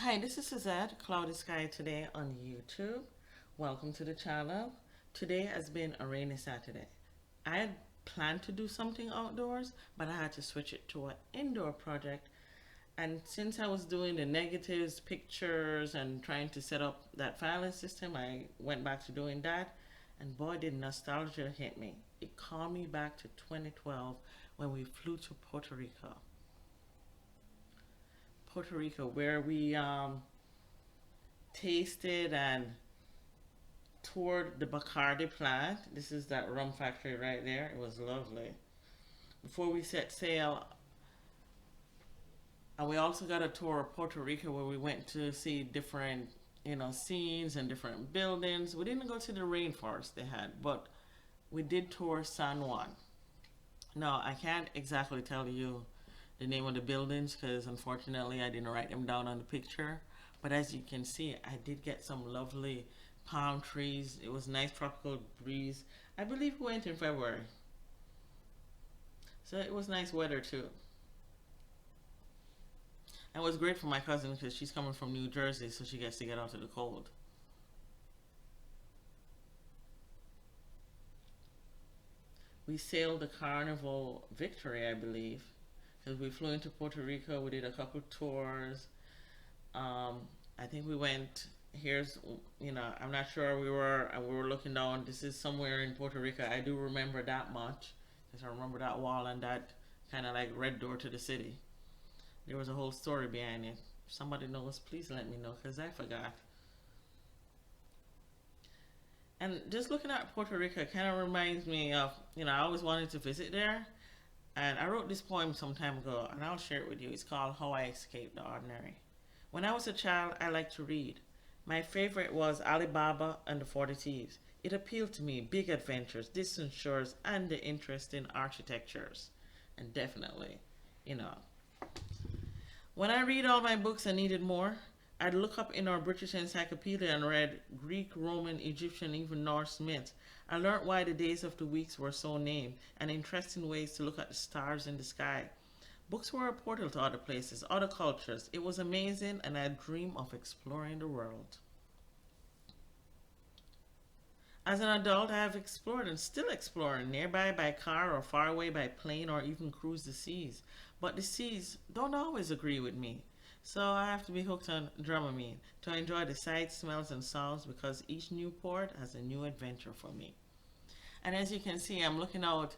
Hi, this is Suzette, Cloudy Sky today on YouTube. Welcome to the channel. Today has been a rainy Saturday. I had planned to do something outdoors, but I had to switch it to an indoor project. And since I was doing the negatives, pictures, and trying to set up that filing system, I went back to doing that. And boy, did nostalgia hit me. It called me back to 2012 when we flew to Puerto Rico. Puerto Rico, where we tasted and toured the Bacardi plant. This is that rum factory right there. It was lovely. Before we set sail, and we also got a tour of Puerto Rico where we went to see different, scenes and different buildings. We didn't go to the rainforest they had, but we did tour San Juan. No, I can't exactly tell you the name of the buildings because unfortunately I didn't write them down on the picture. But as you can see, I did get some lovely palm trees. It was nice tropical breeze. I believe we went in February. So it was nice weather too. And it was great for my cousin because she's coming from New Jersey, so she gets to get out of the cold. We sailed the Carnival Victory, I believe, because we flew into Puerto Rico. We did a couple tours. I think we went. Here's, I'm not sure we were looking down. This is somewhere in Puerto Rico. I do remember that much because I remember that wall and that kind of like red door to the city. There was a whole story behind it. If somebody knows, please let me know because I forgot. And just looking at Puerto Rico kind of reminds me of, I always wanted to visit there. And I wrote this poem some time ago, and I'll share it with you. It's called How I Escaped the Ordinary. When I was a child, I liked to read. My favorite was Ali Baba and the 40 Thieves. It appealed to me, big adventures, distant shores, and the interesting architectures. And definitely, you know. When I read all my books and needed more, I'd look up in our British encyclopedia and read Greek, Roman, Egyptian, even Norse myths. I learned why the days of the weeks were so named and interesting ways to look at the stars in the sky. Books were a portal to other places, other cultures. It was amazing and I dreamed of exploring the world. As an adult, I have explored and still exploring, nearby by car or far away by plane or even cruise the seas. But the seas don't always agree with me. So I have to be hooked on Dramamine to enjoy the sights, smells, and sounds because each new port has a new adventure for me. And as you can see, I'm looking out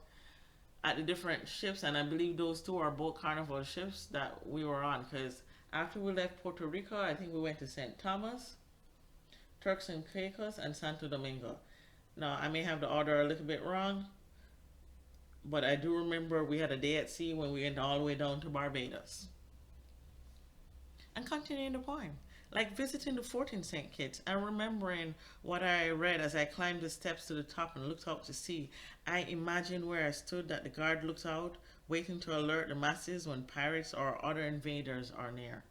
at the different ships, and I believe those two are both Carnival ships that we were on because after we left Puerto Rico, I think we went to St. Thomas, Turks and Caicos, and Santo Domingo. Now, I may have the order a little bit wrong, but I do remember we had a day at sea when we went all the way down to Barbados. And continuing the poem, like visiting the fort in St. Kitts and remembering what I read as I climbed the steps to the top and looked out to sea. I imagined where I stood that the guard looks out, waiting to alert the masses when pirates or other invaders are near.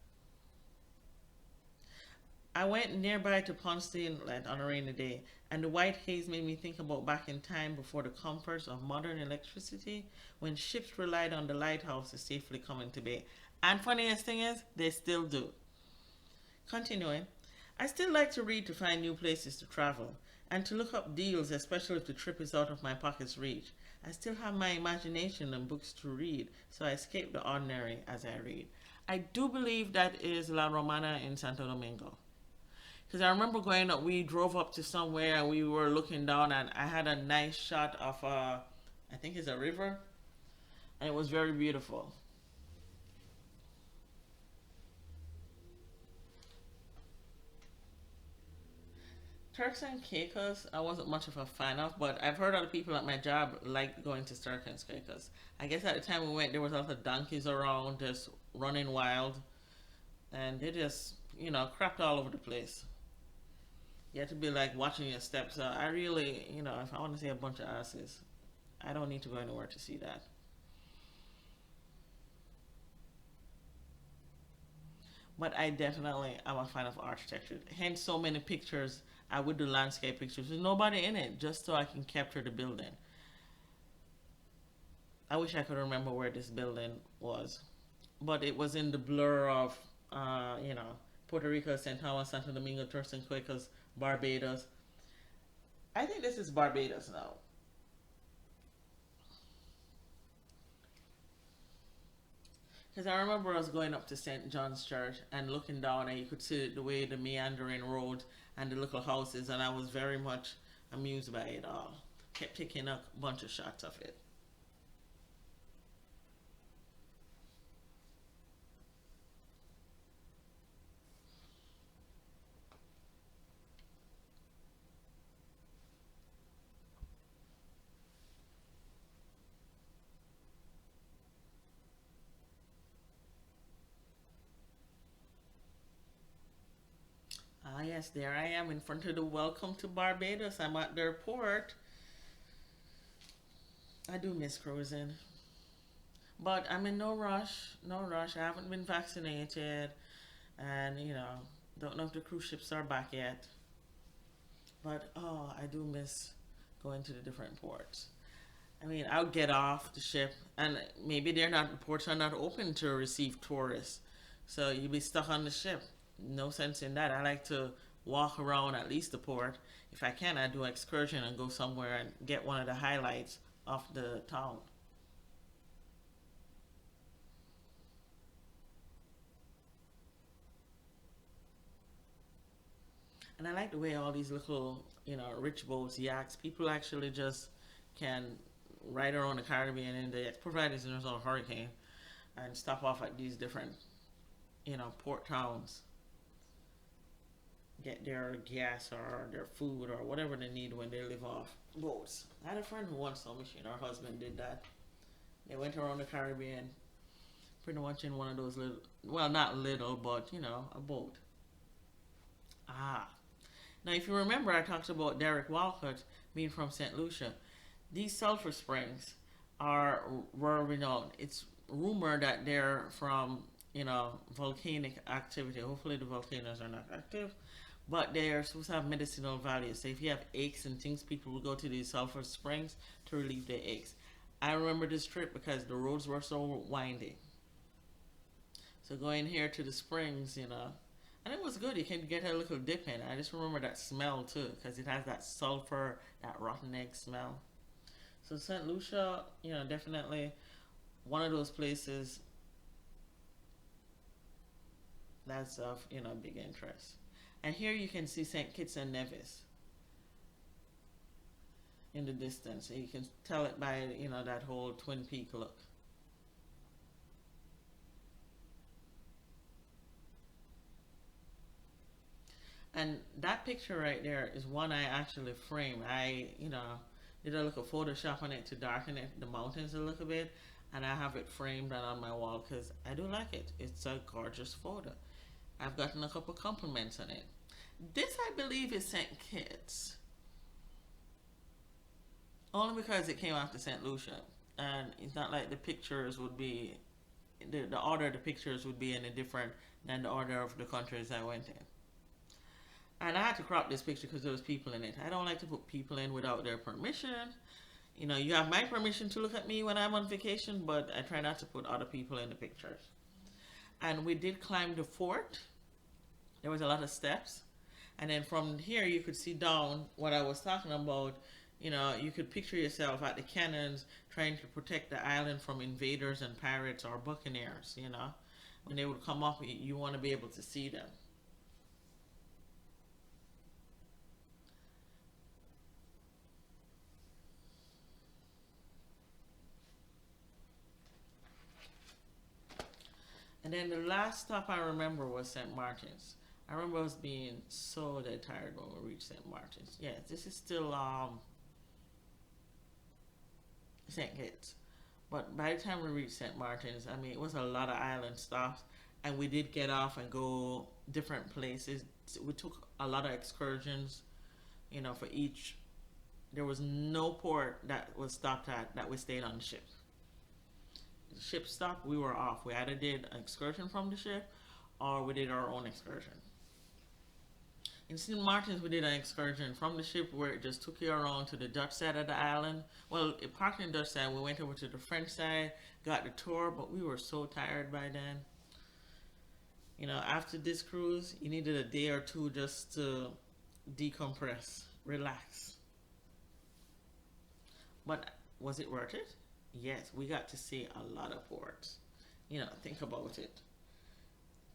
I went nearby to Ponce Inlet on a rainy day, and the white haze made me think about back in time before the comforts of modern electricity, when ships relied on the lighthouse to safely come into bay. And funniest thing is, they still do. Continuing, I still like to read to find new places to travel and to look up deals, especially if the trip is out of my pocket's reach. I still have my imagination and books to read, so I escape the ordinary as I read. I do believe that is La Romana in Santo Domingo. Because I remember going up, we drove up to somewhere and we were looking down and I had a nice shot of, I think it's a river, and it was very beautiful. Turks and Caicos, I wasn't much of a fan of, but I've heard other people at my job like going to Turks and Caicos. I guess at the time we went, there was a lot of donkeys around, just running wild, and they just, crapped all over the place. You have to be like watching your steps. So I really, if I want to see a bunch of asses, I don't need to go anywhere to see that. But I definitely am a fan of architecture. Hence, so many pictures. I would do landscape pictures with nobody in it, just so I can capture the building. I wish I could remember where this building was, but it was in the blur of, Puerto Rico, St. Thomas, Santo Domingo, Turks and Caicos, Barbados. I think this is Barbados now. Because I remember I was going up to St. John's Church and looking down, and you could see the way the meandering road and the little houses, and I was very much amused by it all. Kept taking a bunch of shots of it. Ah, yes, there I am in front of the Welcome to Barbados. I'm at their port. I do miss cruising. But I'm in no rush. No rush. I haven't been vaccinated. And, don't know if the cruise ships are back yet. But, oh, I do miss going to the different ports. I mean, I'll get off the ship, and maybe the ports are not open to receive tourists. So you'll be stuck on the ship. No sense in that. I like to walk around at least the port. If I can, I do an excursion and go somewhere and get one of the highlights of the town. And I like the way all these little, rich boats, yachts, people actually just can ride around the Caribbean in the provided there's no hurricane and stop off at these different, port towns, get their gas or their food or whatever they need when they live off boats. I had a friend who once told me her husband did that. They went around the Caribbean, pretty much in one of those little, well, not little, but a boat. Ah, now if you remember, I talked about Derek Walcott being from St. Lucia. These sulfur springs were renowned. It's rumored that they're from volcanic activity. Hopefully the volcanoes are not active, but they are supposed to have medicinal value. So if you have aches and things, people will go to these sulfur springs to relieve their aches. I remember this trip because the roads were so windy. So going here to the springs, and it was good. You can get a little dip in. I just remember that smell too, because it has that sulfur, that rotten egg smell. So St. Lucia, definitely one of those places that's of big interest. And here you can see St. Kitts and Nevis in the distance. You can tell it by that whole Twin Peak look. And that picture right there is one I actually framed. I did a little Photoshop on it to darken the mountains a little bit, and I have it framed and on my wall because I do like it. It's a gorgeous photo. I've gotten a couple compliments on it. This, I believe, is St. Kitts. Only because it came after St. Lucia. And it's not like the pictures would be, the order of the pictures would be any different than the order of the countries I went in. And I had to crop this picture because there was people in it. I don't like to put people in without their permission. You have my permission to look at me when I'm on vacation, but I try not to put other people in the pictures. And we did climb the fort. There was a lot of steps. And then from here, you could see down what I was talking about. You could picture yourself at the cannons trying to protect the island from invaders and pirates or buccaneers, When they would come up, you want to be able to see them. And then the last stop I remember was St. Maartens. I remember us being so dead tired when we reached St. Maartens. Yes, this is still St. Kitts. But by the time we reached St. Maartens, I mean, it was a lot of island stops. And we did get off and go different places. We took a lot of excursions, for each. There was no port that was stopped at that we stayed on the ship. The ship stopped, we were off. We either did an excursion from the ship or we did our own excursion. In St. Maartens, we did an excursion from the ship where it just took you around to the Dutch side of the island. Well, it parked in the Dutch side. We went over to the French side, got the tour, but we were so tired by then. After this cruise, you needed a day or two just to decompress, relax. But was it worth it? Yes, we got to see a lot of ports. Think about it.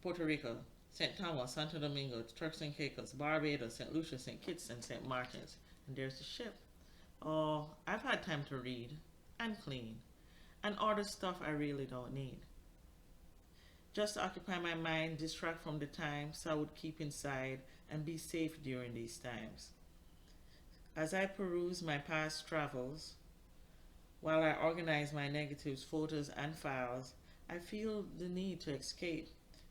Puerto Rico, St. Thomas, Santo Domingo, Turks and Caicos, Barbados, St. Lucia, St. Kitts, and St. Maartens. And there's the ship. Oh, I've had time to read and clean and order stuff I really don't need. Just to occupy my mind, distract from the times so I would keep inside and be safe during these times. As I peruse my past travels, while I organize my negatives, photos, and files, I feel the need to escape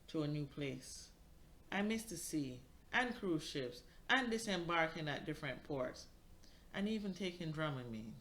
to a new place. I miss the sea and cruise ships and disembarking at different ports and even taking Dramamine.